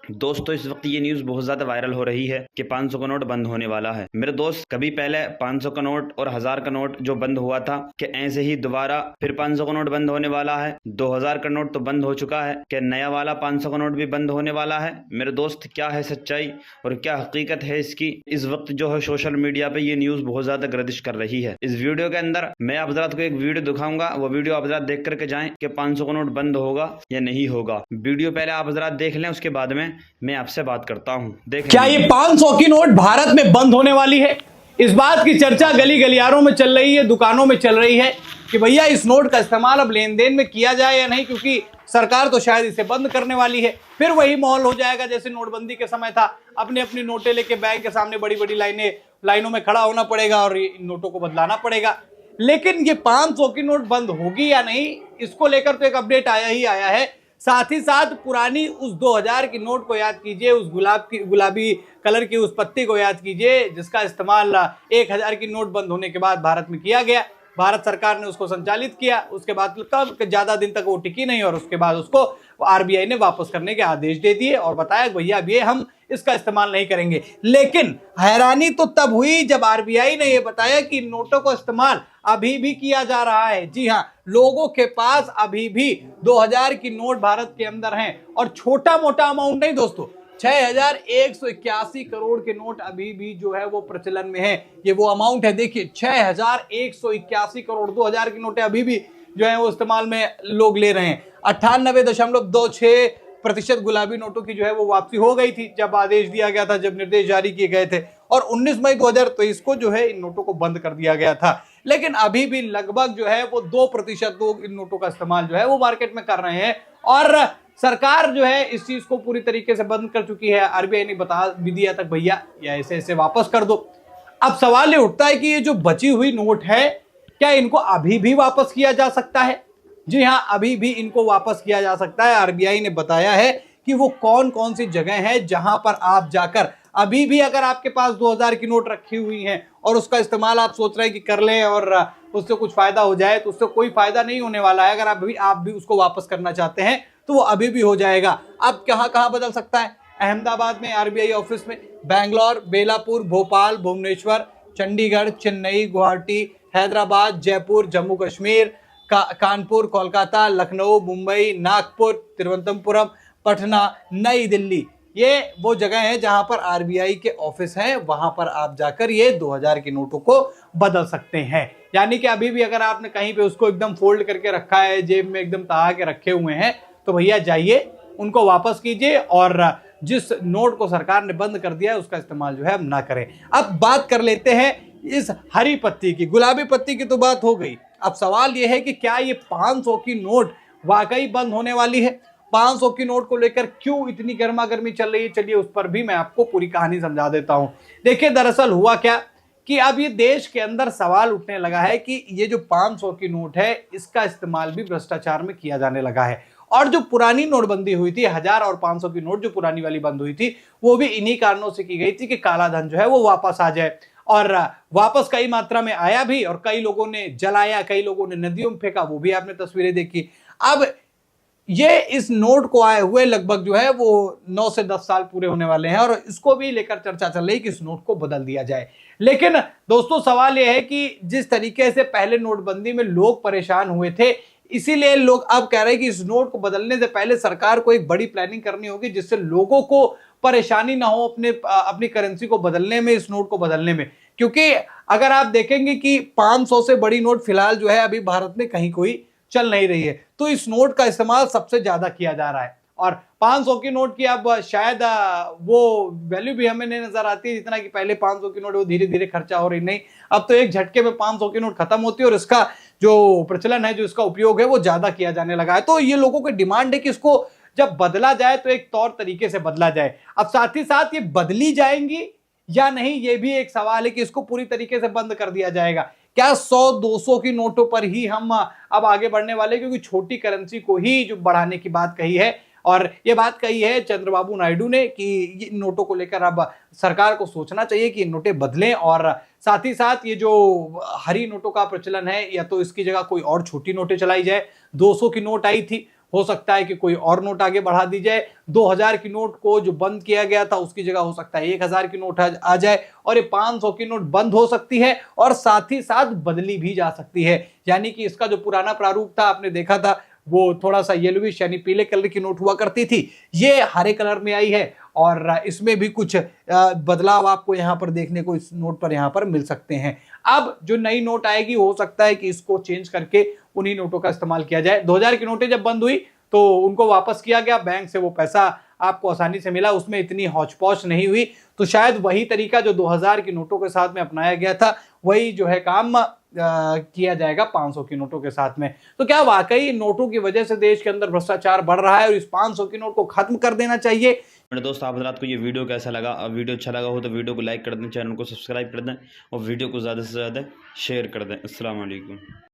दोस्तों इस वक्त ये न्यूज़ बहुत ज़्यादा वायरल हो रही है कि 500 का नोट बंद होने वाला है। मेरे दोस्त, कभी पहले 500 का नोट और 1000 का नोट जो बंद हुआ था कि ऐसे ही दोबारा फिर 500 का नोट बंद होने वाला है। 2000 का नोट तो बंद हो चुका है कि नया वाला 500 का नोट भी बंद होने वाला है। मेरे दोस्त, क्या है सच्चाई और क्या हकीकत है इसकी? इस वक्त जो है सोशल मीडिया पे ये न्यूज़ बहुत ज़्यादा गर्दिश कर रही है। इस वीडियो के अंदर मैं आप हज़रात को एक वीडियो दिखाऊंगा, वो वीडियो आप हज़रात देख करके जाएं कि 500 का नोट बंद होगा या नहीं होगा। वीडियो पहले आप हज़रात देख लें, उसके बाद में मैं आपसे बात करता हूं। देखें, क्या ये 500 की नोट भारत में बंद होने वाली है? इस बात की चर्चा गली गलियारों में चल रही है, दुकानों में चल रही है कि भैया इस नोट का इस्तेमाल अब लेन देन में किया जाए या नहीं, क्योंकि सरकार तो शायद इसे बंद करने वाली है। फिर वही माहौल हो जाएगा जैसे नोटबंदी के समय था। अपनी अपनी नोटें लेके बैंक के सामने बड़ी बड़ी लाइनों में खड़ा होना पड़ेगा और इन नोटों को बदलाना पड़ेगा। लेकिन ये 500 की नोट बंद होगी या नहीं, इसको लेकर तो एक अपडेट आया ही आया है। साथ ही साथ पुरानी उस 2000 की नोट को याद कीजिए, उस गुलाबी कलर की उस पत्ती को याद कीजिए जिसका इस्तेमाल 1000 की नोट बंद होने के बाद भारत में किया गया। भारत सरकार ने उसको संचालित किया, उसके बाद कब ज्यादा दिन तक वो टिकी नहीं और उसके बाद उसको आरबीआई ने वापस करने के आदेश दे दिए और बताया भैया अब ये हम इसका इस्तेमाल नहीं करेंगे। लेकिन हैरानी तो तब हुई जब आरबीआई ने यह बताया कि नोटों का इस्तेमाल अभी भी किया जा रहा है। जी हां, लोगों के पास अभी भी 2000 की नोट भारत के अंदर हैं और छोटा मोटा अमाउंट नहीं दोस्तों, 6181 करोड़ के नोट अभी भी जो है वो प्रचलन में है। ये वो अमाउंट है, देखिए 6181 करोड़ 2000 की नोटें अभी भी जो है वो इस्तेमाल में लोग ले रहे हैं। 98.26% गुलाबी नोटों की जो है वो वापसी हो गई थी जब आदेश दिया गया था, जब निर्देश जारी किए गए थे, और 19 मई 2023 को जो है इन नोटों को बंद कर दिया गया था। लेकिन अभी भी लगभग जो है वो 2% लोग इन नोटों का इस्तेमाल जो है वो मार्केट में कर रहे हैं और सरकार जो है इस चीज को पूरी तरीके से बंद कर चुकी है। आरबीआई ने बता भी दिया तक भैया या ऐसे ऐसे वापस कर दो। अब सवाल ये उठता है कि ये जो बची हुई नोट है, क्या इनको अभी भी वापस किया जा सकता है? जी हां, अभी भी इनको वापस किया जा सकता है। आरबीआई ने बताया है कि वो कौन कौन सी जगह है जहां पर आप जाकर अभी भी अगर आपके पास 2000 की नोट रखी हुई हैं और उसका इस्तेमाल आप सोच रहे हैं कि कर लें और उससे कुछ फायदा हो जाए, तो उससे कोई फायदा नहीं होने वाला है। अगर आप भी उसको वापस करना चाहते हैं तो वो अभी भी हो जाएगा। अब कहां कहां बदल सकता है? अहमदाबाद में आरबीआई ऑफिस में, बेंगलोर, बेलापुर, भोपाल, भुवनेश्वर, चंडीगढ़, चेन्नई, गुवाहाटी, हैदराबाद, जयपुर, जम्मू कश्मीर, कानपुर, कोलकाता, लखनऊ, मुंबई, नागपुर, तिरुवनंतपुरम, पटना, नई दिल्ली। ये वो जगह है जहां पर आरबीआई के ऑफिस हैं, वहां पर आप जाकर ये 2000 की नोटों को बदल सकते हैं। यानी कि अभी भी अगर आपने कहीं पे उसको एकदम फोल्ड करके रखा है, जेब में एकदम तहा के रखे हुए हैं, तो भैया जाइए उनको वापस कीजिए और जिस नोट को सरकार ने बंद कर दिया है उसका इस्तेमाल जो है हम ना करें। अब बात कर लेते हैं इस हरी पत्ती की। गुलाबी पत्ती की तो बात हो गई। अब सवाल यह है कि क्या ये 500 की नोट वाकई बंद होने वाली है? 500 की नोट को लेकर क्यों इतनी गर्मा गर्मी चल रही है, चलिए उस पर भी मैं आपको पूरी कहानी समझा देता हूं। देखिए दरअसल हुआ क्या कि अब ये देश के अंदर सवाल उठने लगा है कि ये जो 500 की नोट है इसका इस्तेमाल भी भ्रष्टाचार में किया जाने लगा है। और जो पुरानी नोटबंदी हुई थी, 1000 और 500 की नोट जो पुरानी वाली बंद हुई थी, वो भी इन्हीं कारणों से की गई थी कि काला धन जो है वो वापस आ जाए। और वापस कई मात्रा में आया भी और कई लोगों ने जलाया, कई लोगों ने नदियों में फेंका, वो भी आपने तस्वीरें देखी। अब ये इस नोट को आए हुए लगभग जो है वो 9 से 10 साल पूरे होने वाले हैं और इसको भी लेकर चर्चा चल रही कि इस नोट को बदल दिया जाए। लेकिन दोस्तों सवाल यह है कि जिस तरीके से पहले नोटबंदी में लोग परेशान हुए थे, इसीलिए लोग अब कह रहे हैं कि इस नोट को बदलने से पहले सरकार को एक बड़ी प्लानिंग करनी होगी जिससे लोगों को परेशानी ना हो अपनी करेंसी को बदलने में, इस नोट को बदलने में। क्योंकि अगर आप देखेंगे कि 500 से बड़ी नोट फिलहाल जो है अभी भारत में कहीं कोई चल नहीं रही है, तो इस नोट का इस्तेमाल सबसे ज्यादा किया जा रहा है। और 500 की नोट की अब शायद वो वैल्यू भी हमें नहीं नजर आती जितना कि पहले 500 की नोट वो धीरे धीरे खर्चा हो रही। नहीं, अब तो एक झटके में 500 की नोट खत्म होती है और इसका जो प्रचलन है, जो इसका उपयोग है, वो ज्यादा किया जाने लगा है। तो ये लोगों की डिमांड है कि इसको जब बदला जाए तो एक तौर तरीके से बदला जाए। अब साथ ही साथ ये बदली जाएंगी या नहीं, ये भी एक सवाल है कि इसको पूरी तरीके से बंद कर दिया जाएगा। क्या 100-200 की नोटों पर ही हम अब आगे बढ़ने वाले, क्योंकि छोटी करेंसी को ही जो बढ़ाने की बात कही है और ये बात कही है चंद्रबाबू नायडू ने कि ये नोटों को लेकर अब सरकार को सोचना चाहिए कि ये नोटें बदलें और साथ ही साथ ये जो हरी नोटों का प्रचलन है या तो इसकी जगह कोई और छोटी नोटें चलाई जाए। 200 की नोट आई थी, हो सकता है कि कोई और नोट आगे बढ़ा दी जाए। 2000 की नोट को जो बंद किया गया था उसकी जगह हो सकता है 1000 की नोट आ जाए और ये 500 की नोट बंद हो सकती है और साथ ही साथ बदली भी जा सकती है। यानी कि इसका जो पुराना प्रारूप था आपने देखा था वो थोड़ा सा येलोविश यानी पीले कलर की नोट हुआ करती थी, ये हरे कलर में आई है और इसमें भी कुछ बदलाव आपको यहाँ पर देखने को इस नोट पर यहाँ पर मिल सकते हैं। अब जो नई नोट आएगी हो सकता है कि इसको चेंज करके उन्हीं नोटों का इस्तेमाल किया जाए। 2000 की नोटें जब बंद हुई तो उनको वापस किया गया, बैंक से वो पैसा आपको आसानी से मिला, उसमें इतनी हौच-पौच नहीं हुई। तो शायद वही तरीका जो 2000 की नोटों के साथ में अपनाया गया था वही जो है काम किया जाएगा 500 की नोटों के साथ में। तो क्या वाकई नोटों की वजह से देश के अंदर भ्रष्टाचार बढ़ रहा है और इस 500 की नोट को खत्म कर देना चाहिए? मेरे दोस्त आप हजरात को ये वीडियो कैसा लगा? वीडियो अच्छा लगा हो तो वीडियो को लाइक कर दें, चैनल को सब्सक्राइब कर दें और वीडियो को ज़्यादा से ज़्यादा शेयर कर दें। अस्सलाम वालेकुम।